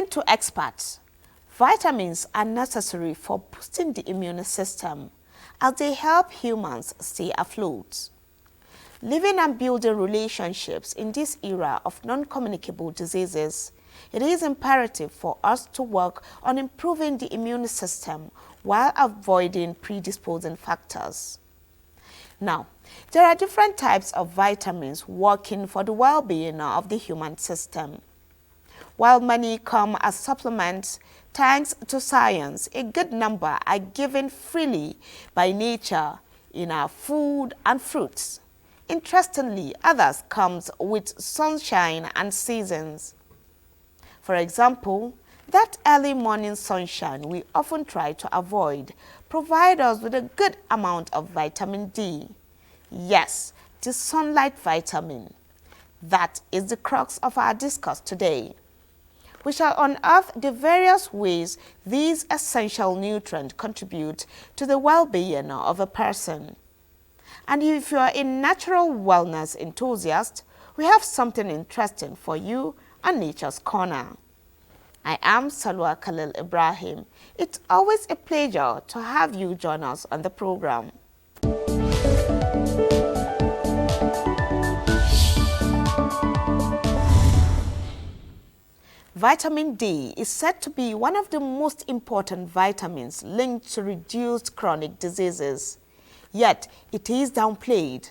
According to experts, vitamins are necessary for boosting the immune system as they help humans stay afloat. Living and building relationships in this era of non-communicable diseases, it is imperative for us to work on improving the immune system while avoiding predisposing factors. Now, there are different types of vitamins working for the well-being of the human system. While many come as supplements, thanks to science, a good number are given freely by nature in our food and fruits. Interestingly, others come with sunshine and seasons. For example, that early morning sunshine we often try to avoid provides us with a good amount of vitamin D. Yes, the sunlight vitamin. That is the crux of our discourse today. We shall unearth the various ways these essential nutrients contribute to the well-being of a person. And if you are a natural wellness enthusiast, we have something interesting for you on Nature's Corner. I am Salwa Khalil Ibrahim. It's always a pleasure to have you join us on the program. Vitamin D is said to be one of the most important vitamins linked to reduced chronic diseases. Yet, it is downplayed.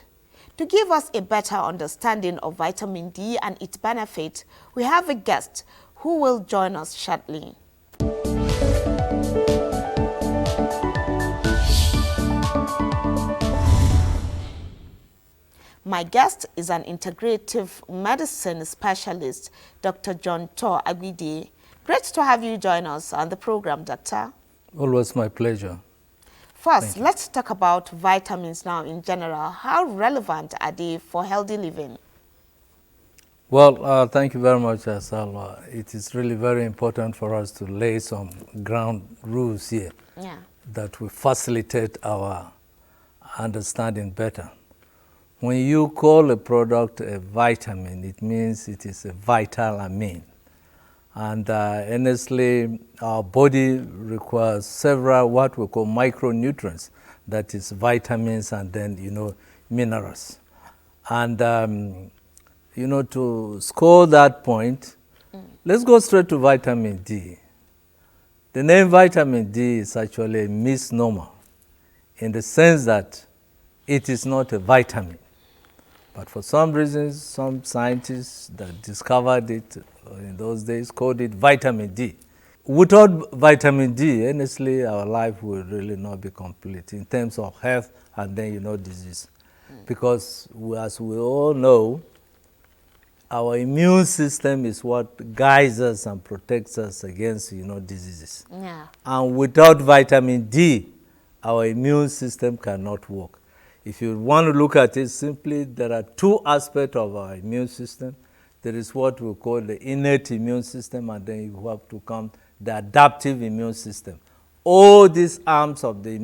To give us a better understanding of vitamin D and its benefit, we have a guest who will join us shortly. My guest is an integrative medicine specialist, Dr. John Tor Agwide. Great to have you join us on the program, Doctor. Always my pleasure. First, let's talk about vitamins now in general. How relevant are they for healthy living? Well, thank you very much, Salwa. It is really very important for us to lay some ground rules here that will facilitate our understanding better. When you call a product a vitamin, it means it is a vital amine. And honestly, our body requires several what we call micronutrients, that is vitamins and then, minerals. And, to score that point, let's go straight to vitamin D. The name vitamin D is actually a misnomer in the sense that it is not a vitamin. But for some reasons, some scientists that discovered it in those days called it vitamin D. Without vitamin D, honestly, our life will really not be complete in terms of health and then, disease. Because as we all know, our immune system is what guides us and protects us against, diseases. Yeah. And without vitamin D, our immune system cannot work. If you want to look at it simply, there are two aspects of our immune system. There is what we call the innate immune system, and then you have to come the adaptive immune system. All these two arms of the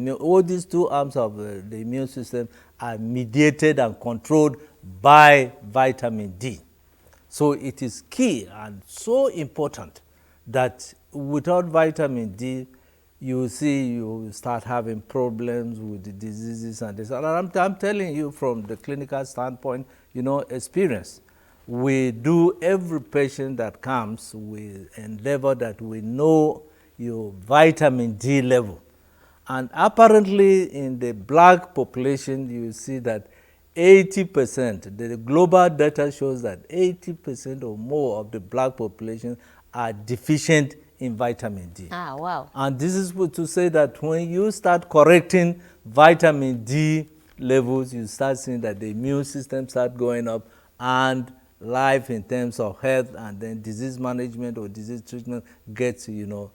immune system are mediated and controlled by vitamin D. So it is key and so important that without vitamin D, you start having problems with the diseases and this. And I'm telling you from the clinical standpoint, experience. We do every patient that comes, we endeavor that we know your vitamin D level. And apparently in the black population, you see that 80%, the global data shows that 80% or more of the black population are deficient in vitamin D. Ah, wow. And this is to say that when you start correcting vitamin D levels, you start seeing that the immune system start going up and life in terms of health and then disease management or disease treatment gets,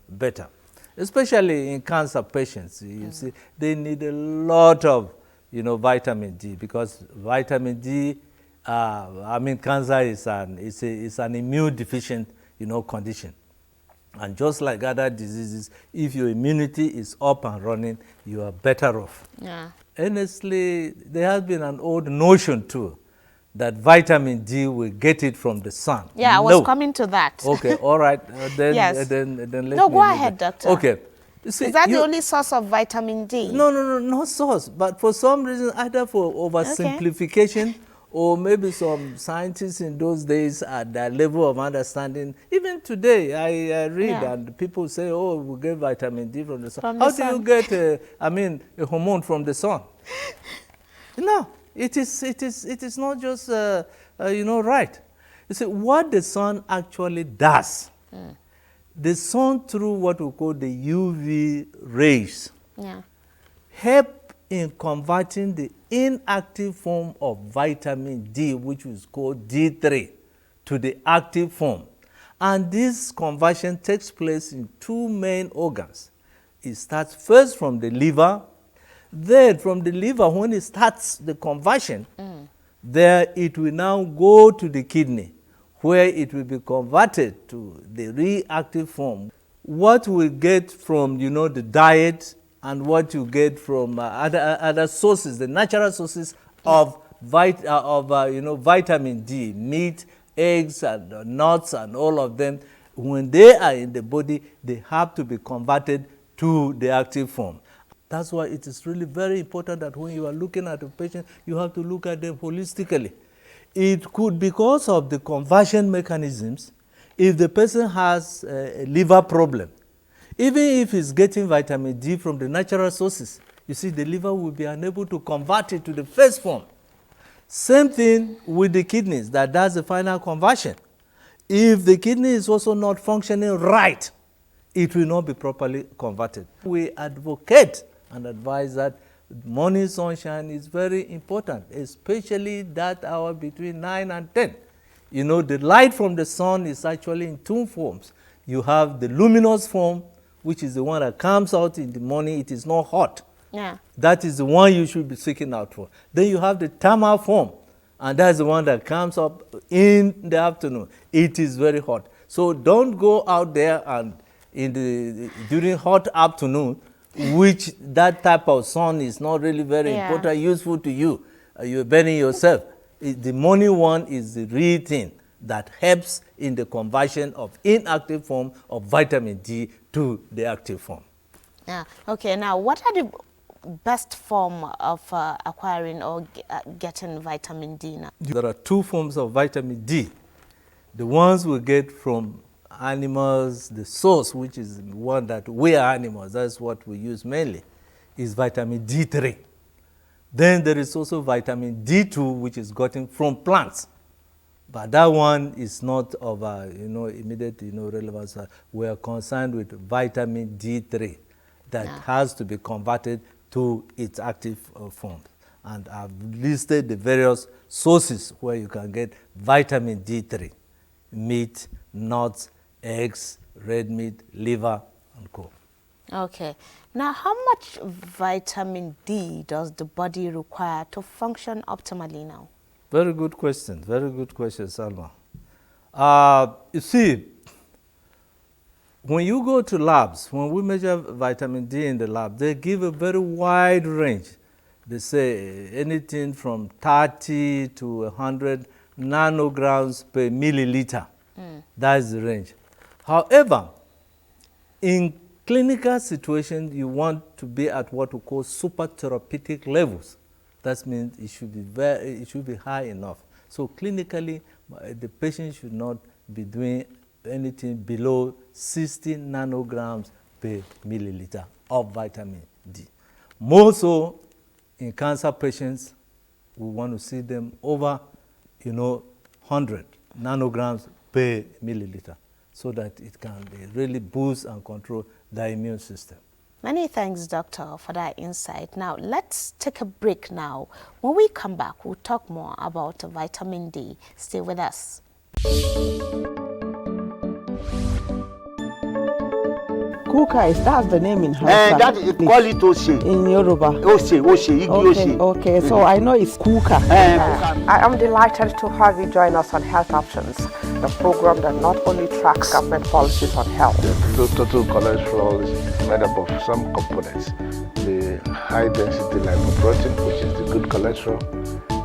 better. Especially in cancer patients, you see, they need a lot of, vitamin D because vitamin D, cancer is an immune deficient, condition. And just like other diseases, if your immunity is up and running, you are better off. Yeah. Honestly, there has been an old notion too that vitamin D we get it from the sun. Yeah, I was coming to that. Okay, all right. Then, Yes. then let No, me go leave ahead, it. doctor. Okay. You see, Is that the only source of vitamin D? No, not source. But for some reason, either for oversimplification or maybe some scientists in those days at their level of understanding. Even today, I read and people say, oh, we get vitamin D from the sun. How do you get, a hormone from the sun? No, it is not just, right. You see, what the sun actually does, the sun through what we call the UV rays help in converting the inactive form of vitamin D, which is called D3, to the active form. And this conversion takes place in two main organs. It starts first from the liver. Then from the liver, when it starts the conversion, there it will now go to the kidney, where it will be converted to the reactive form. What we get from, the diet and what you get from other sources, the natural sources of vitamin D, meat, eggs, and nuts, and all of them, when they are in the body, they have to be converted to the active form. That's why it is really very important that when you are looking at a patient, you have to look at them holistically. It could, because of the conversion mechanisms, if the person has a liver problem, even if he's getting vitamin D from the natural sources, you see the liver will be unable to convert it to the first form. Same thing with the kidneys, that does the final conversion. If the kidney is also not functioning right, it will not be properly converted. We advocate and advise that morning sunshine is very important, especially that hour between 9 and 10. The light from the sun is actually in two forms. You have the luminous form, which is the one that comes out in the morning. It is not hot. Yeah. That is the one you should be seeking out for. Then you have the thermal form, and that's the one that comes up in the afternoon. It is very hot. So don't go out there and during hot afternoon, which that type of sun is not really very important, useful to you. You're burning yourself. The morning one is the real thing that helps in the conversion of inactive form of vitamin D to the active form. Yeah. Okay. Now, what are the best form of acquiring or getting vitamin D now? There are two forms of vitamin D. The ones we get from animals, the source, which is one that we are animals, that's what we use mainly, is vitamin D3. Then there is also vitamin D2, which is gotten from plants. But that one is not of immediate relevance. We are concerned with vitamin D3 that has to be converted to its active form. And I've listed the various sources where you can get vitamin D3: meat, nuts, eggs, red meat, liver, and co. Okay. Now, how much vitamin D does the body require to function optimally now? Very good question. Very good question, Salma. You see, when you go to labs, when we measure vitamin D in the lab, they give a very wide range. They say anything from 30 to 100 nanograms per milliliter. That is the range. However, in clinical situations, you want to be at what we call supertherapeutic levels. That means it should be high enough. So clinically, the patient should not be doing anything below 60 nanograms per milliliter of vitamin D. More so in cancer patients, we want to see them over, 100 nanograms per milliliter, so that it can really boost and control the immune system. Many thanks, Doctor, for that insight. Now, let's take a break now. When we come back, we'll talk more about vitamin D. Stay with us. Kuka that's the name in Hausa. That is call it Ose. In Yoruba. Ose, Igi Ose. Okay, so I know it's Kuka. I am delighted to have you join us on Health Options, the program that not only tracks government policies on health. The total cholesterol is made up of some components. The high density lipoprotein, which is the good cholesterol,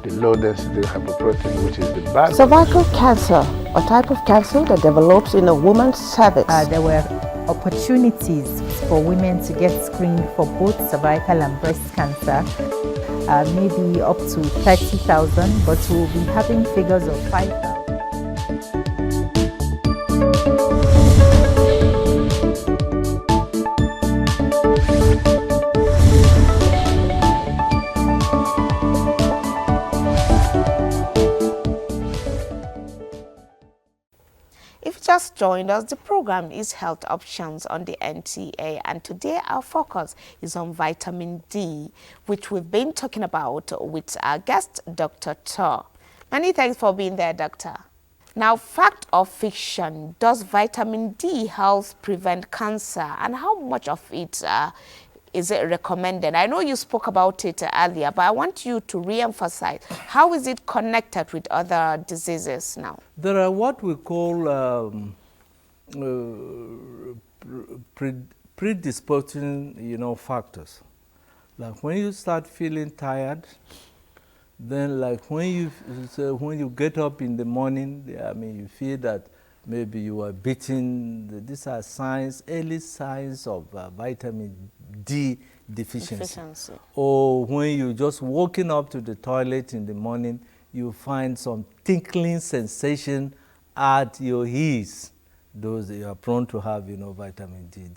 the low density hypoprotein, which is the bad. Cervical cancer, a type of cancer that develops in a woman's cervix. There were opportunities for women to get screened for both cervical and breast cancer, maybe up to 30,000, but we'll be having figures of 5,000. If you just joined us, the program is Health Options on the NTA, and today our focus is on vitamin D, which we've been talking about with our guest, Dr. Tor. Many thanks for being there, Doctor. Now, fact or fiction, does vitamin D help prevent cancer, and how much of it is it recommended? I know you spoke about it earlier, but I want you to re-emphasize, how is it connected with other diseases now? There are what we call predisposing, factors. Like when you start feeling tired, then like when you get up in the morning, you feel that maybe you are beating. These are signs, early signs of vitamin D deficiency. Or when you're just walking up to the toilet in the morning, you find some tinkling sensation at your ears. Those you are prone to have, vitamin D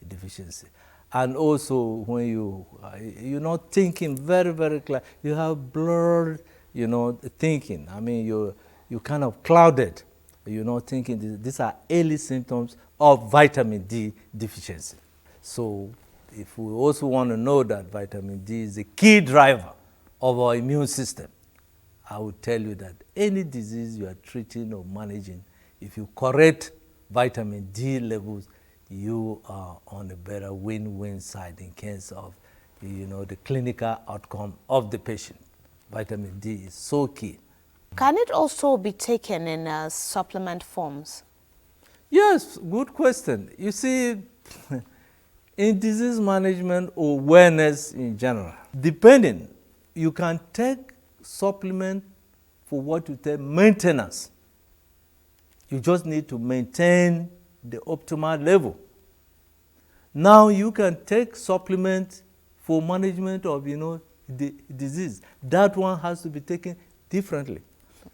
deficiency. And also when you're not thinking very, very clear, you have blurred, thinking. You're kind of clouded. You're not thinking. These are early symptoms of vitamin D deficiency. So if we also want to know that vitamin D is a key driver of our immune system, I would tell you that any disease you are treating or managing, if you correct vitamin D levels, you are on a better win-win side in terms of, the clinical outcome of the patient. Vitamin D is so key. Can it also be taken in supplement forms? Yes, good question. You see, in disease management or wellness in general, depending, you can take supplement for what you term maintenance. You just need to maintain the optimal level. Now you can take supplement for management of, the disease. That one has to be taken differently.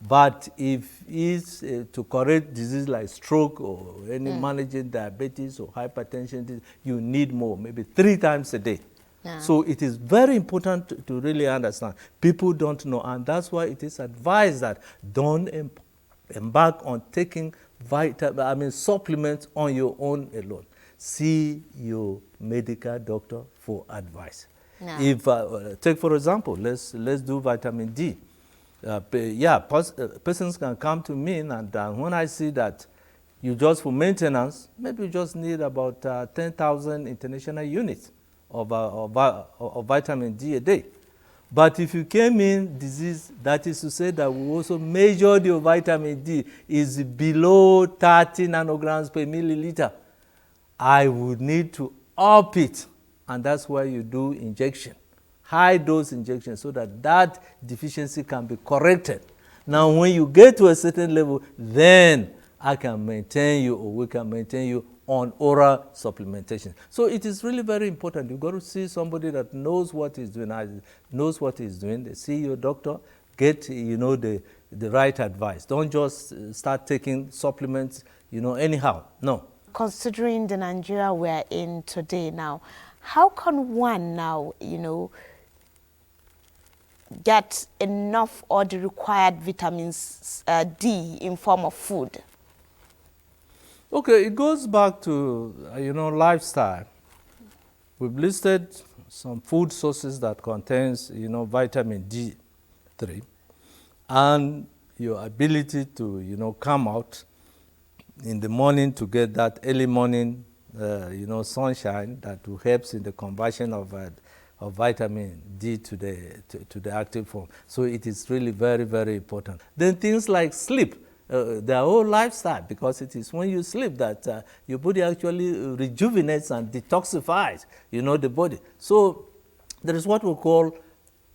But if it's to correct disease like stroke or any managing diabetes or hypertension, you need more, maybe 3 times a day. Yeah. So it is very important to really understand. People don't know, and that's why it is advised that don't embark on taking supplements on your own alone. See your medical doctor for advice. Yeah. If take for example, let's do vitamin D. Persons can come to me, and when I see that you just for maintenance, maybe you just need about 10,000 international units of vitamin D a day. But if you came in disease, that is to say that we also measured your vitamin D is below 30 nanograms per milliliter, I would need to up it, and that's why you do injection. High dose injection, so that deficiency can be corrected. Now when you get to a certain level, then I can maintain you, or we can maintain you on oral supplementation. So it is really very important. You've got to see somebody that knows what he's doing, They see your doctor, get the right advice. Don't just start taking supplements anyhow. No. Considering the Nigeria we're in today now, how can one now get enough or the required vitamins D in form of food? Okay, it goes back to lifestyle. We've listed some food sources that contains vitamin D3, and your ability to come out in the morning to get that early morning sunshine that will help in the conversion of vitamin D to the active form. So it is really very, very important. Then things like sleep. Their whole lifestyle, because it is when you sleep that your body actually rejuvenates and detoxifies, the body. So there is what we call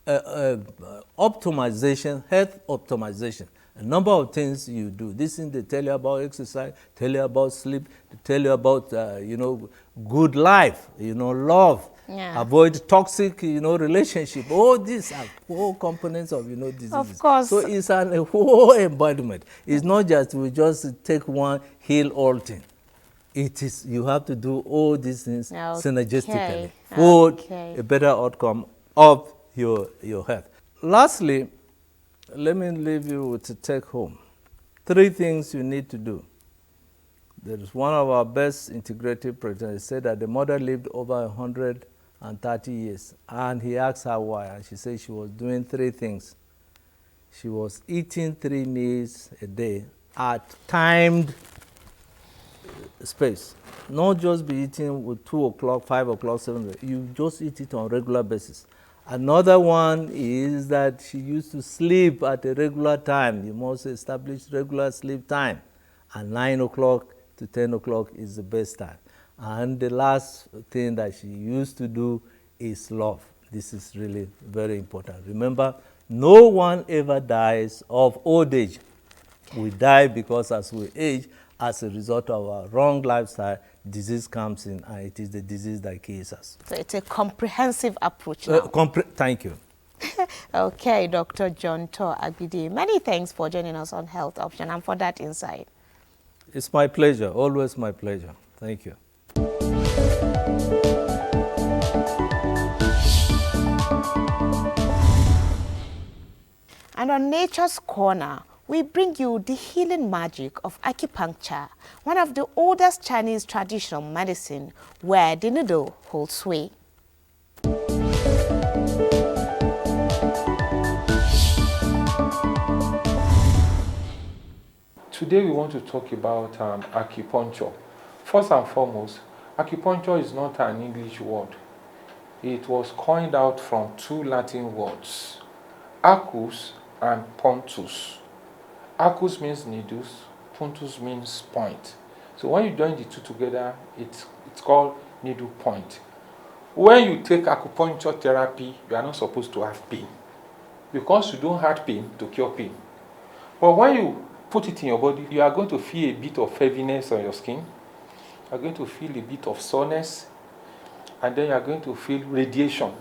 optimization, health optimization. A number of things you do. This thing they tell you about exercise, tell you about sleep, they tell you about good life, love, Yeah. avoid toxic relationship. All these are core components of diseases. Of course. So it's a whole embodiment. It's not just we just take one heal all thing. It is you have to do all these things synergistically for a better outcome of your health. Lastly, let me leave you with a take home. 3 things you need to do. There is one of our best integrative practitioners said that the mother lived over 130 years, and he asked her why, and she said she was doing 3 things. She was eating 3 meals a day at timed space. Not just be eating with 2 o'clock, 5 o'clock, 7 o'clock. You just eat it on a regular basis. Another one is that she used to sleep at a regular time. You must establish regular sleep time. And 9 o'clock to 10 o'clock is the best time. And the last thing that she used to do is love. This is really very important. Remember, no one ever dies of old age. We die because as we age, as a result of our wrong lifestyle, disease comes in, and it is the disease that kills us. So it's a comprehensive approach now. Thank you. Okay, Dr. John Tor Agbidi, many thanks for joining us on Health Option and for that insight. It's my pleasure, always my pleasure. Thank you. And on Nature's Corner, we bring you the healing magic of acupuncture, one of the oldest Chinese traditional medicine where the needle holds sway. Today we want to talk about acupuncture. First and foremost, acupuncture is not an English word. It was coined out from 2 Latin words, acus and punctus. Acus means needles, punctus means point. So when you join the 2 together, it's called needle point. When you take acupuncture therapy, you are not supposed to have pain, because you don't have pain to cure pain. But when you put it in your body, you are going to feel a bit of heaviness on your skin. You are going to feel a bit of soreness, and then you are going to feel radiation.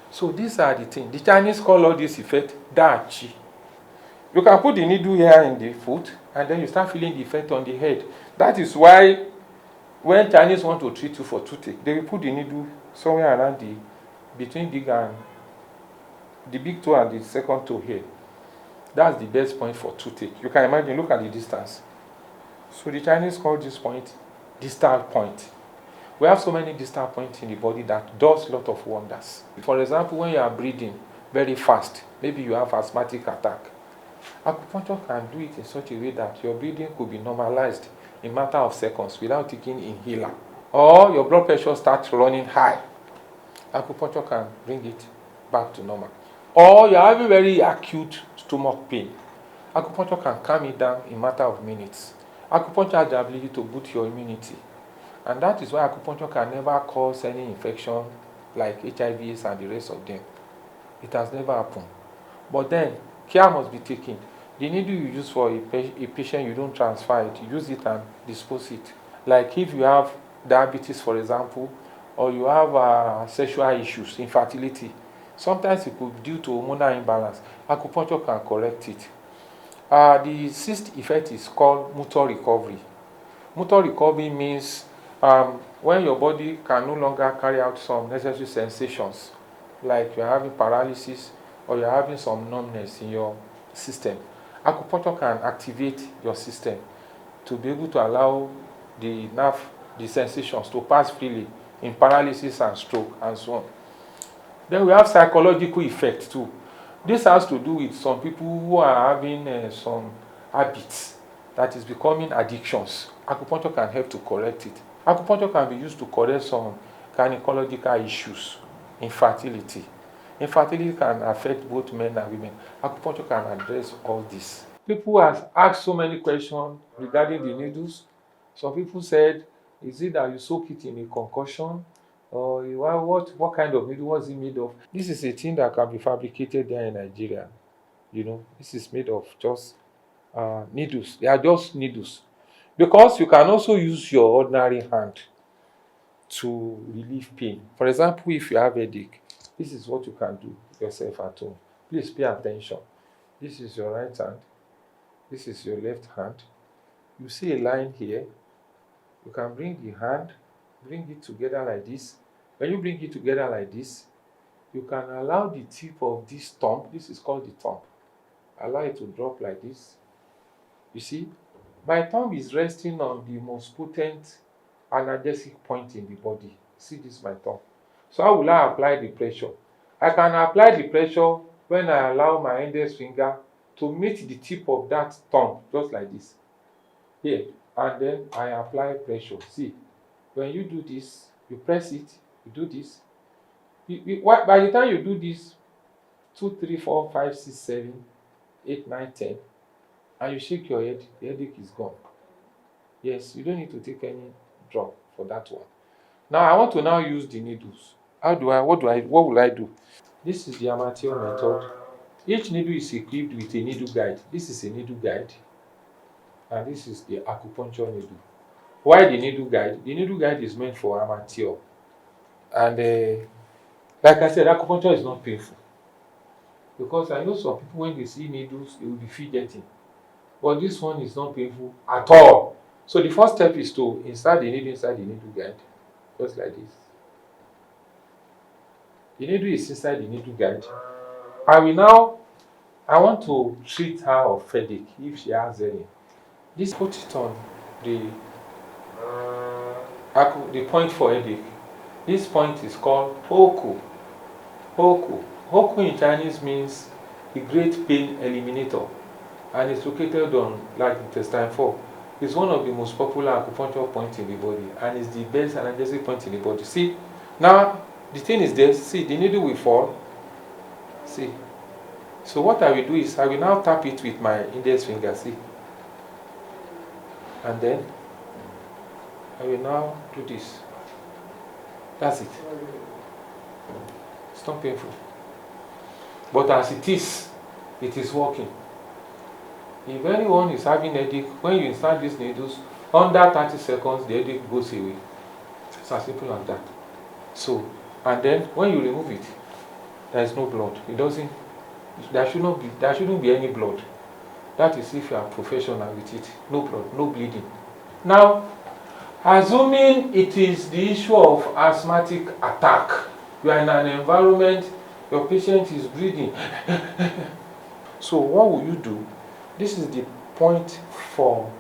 So these are the things. The Chinese call all this effect Da Qi. You can put the needle here in the foot, and then you start feeling the effect on the head. That is why when Chinese want to treat you for toothache, they will put the needle somewhere around between the big toe and the second toe here. That's the best point for toothache. You can imagine, look at the distance. So the Chinese call this point distal point. We have so many distal points in the body that does a lot of wonders. For example, when you are breathing very fast, maybe you have asthmatic attack, acupuncture can do it in such a way that your breathing could be normalized in a matter of seconds without taking inhaler. Or your blood pressure starts running high, acupuncture can bring it back to normal. Or you're having very acute stomach pain, acupuncture can calm it down in a matter of minutes. Acupuncture has the ability to boost your immunity, and that is why acupuncture can never cause any infection like HIVs and the rest of them. It has never happened. But then care must be taken. The needle you use for a patient, you don't transfer it, you use it and dispose it. Like if you have diabetes, for example, or you have sexual issues, infertility, sometimes it could be due to hormonal imbalance. Acupuncture can correct it. The 6th effect is called motor recovery. Motor recovery means when your body can no longer carry out some necessary sensations, like you're having paralysis or you're having some numbness in your system. Acupuncture can activate your system to be able to allow the nerve, the sensations to pass freely in paralysis and stroke and so on. Then we have psychological effect too. This has to do with some people who are having some habits that is becoming addictions. Acupuncture can help to correct it. Acupuncture can be used to correct some gynecological issues, infertility. Infertility can affect both men and women. Acupuncture can address all this. People have asked so many questions regarding the needles. Some people said, is it that you soak it in a concoction? Or what kind of needle was it made of? This is a thing that can be fabricated there in Nigeria. You know, this is made of just needles. They are just needles. Because you can also use your ordinary hand to relieve pain. For example, if you have headache, this is what you can do yourself at home. Please pay attention. This is your right hand. This is your left hand. You see a line here. You can bring the hand, bring it together like this. When you bring it together like this, you can allow the tip of this thumb, this is called the thumb, allow it to drop like this. You see, my thumb is resting on the most potent analgesic point in the body. See, this is my thumb. So how will I apply the pressure? I can apply the pressure when I allow my index finger to meet the tip of that thumb, just like this. Here, and then I apply pressure. See, when you do this, you press it, you do this. By the time you do this, 2, 3, 4, 5, 6, 7, 8, 9, 10, and you shake your head, the headache is gone. Yes, you don't need to take any drug for that one. Now I want to now use the needles. What will I do? This is the amateur method. Each needle is equipped with a needle guide. This is a needle guide, and this is the acupuncture needle. Why the needle guide? The needle guide is meant for amateur, and like I said, acupuncture is not painful, because I know some people, when they see needles, they will be fidgeting, but this one is not painful at all. So the first step is to insert the needle inside the needle guide, just like this. The needle is inside the needle guide. I want to treat her of headache if she has any. This, put it on the point for headache. This point is called Hoku. Hoku. Hoku in Chinese means the great pain eliminator, and it's located on large intestine 4. It's one of the most popular acupuncture points in the body, and it's the best analgesic point in the body. See, now the thing is there. See, the needle will fall. See. So what I will do is I will now tap it with my index finger. See. And then I will now do this. That's it. It's not painful. But as it is working. If anyone is having headache, when you insert these needles, under 30 seconds, the headache goes away. It's as simple as that. So, and then when you remove it, there is no blood. There shouldn't be any blood. That is if you are professional with it. No blood, no bleeding. Now, assuming it is the issue of asthmatic attack, you are in an environment, your patient is breathing. So what will you do? This is the point for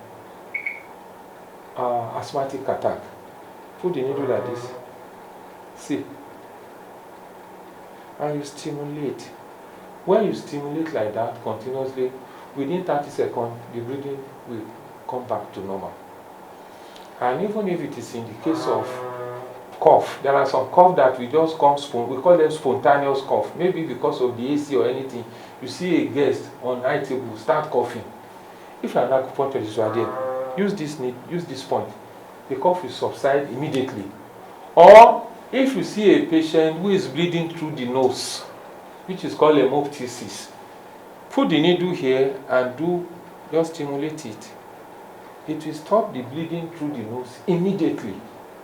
asthmatic attack. Put the needle like this. See. And you stimulate. When you stimulate like that continuously, within 30 seconds, the breathing will come back to normal. And even if it is in the case of cough, there are some cough that we just come, we call them spontaneous cough. Maybe because of the AC or anything, you see a guest on high table start coughing. If you are an acupuncturist, you are there, use this point. The cough will subside immediately. Or if you see a patient who is bleeding through the nose, which is called hemoptysis, put the needle here and just stimulate it. It will stop the bleeding through the nose immediately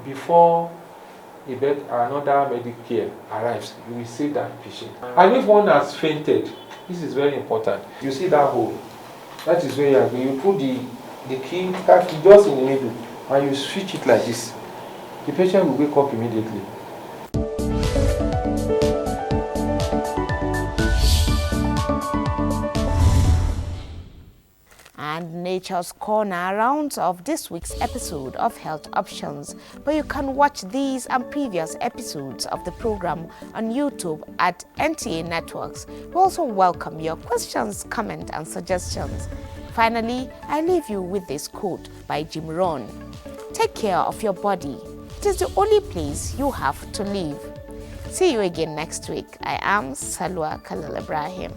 before another medical care arrives. You will save that patient. And if one has fainted, this is very important. You see that hole? That is where you are going. You put the key just in the needle and you switch it like this. The patient will wake up immediately. And Nature's Corner rounds off this week's episode of Health Options. But you can watch these and previous episodes of the program on YouTube at NTA Networks. We also welcome your questions, comments, and suggestions. Finally, I leave you with this quote by Jim Rohn. Take care of your body. It is the only place you have to live. See you again next week. I am Salwa Khalil Ibrahim.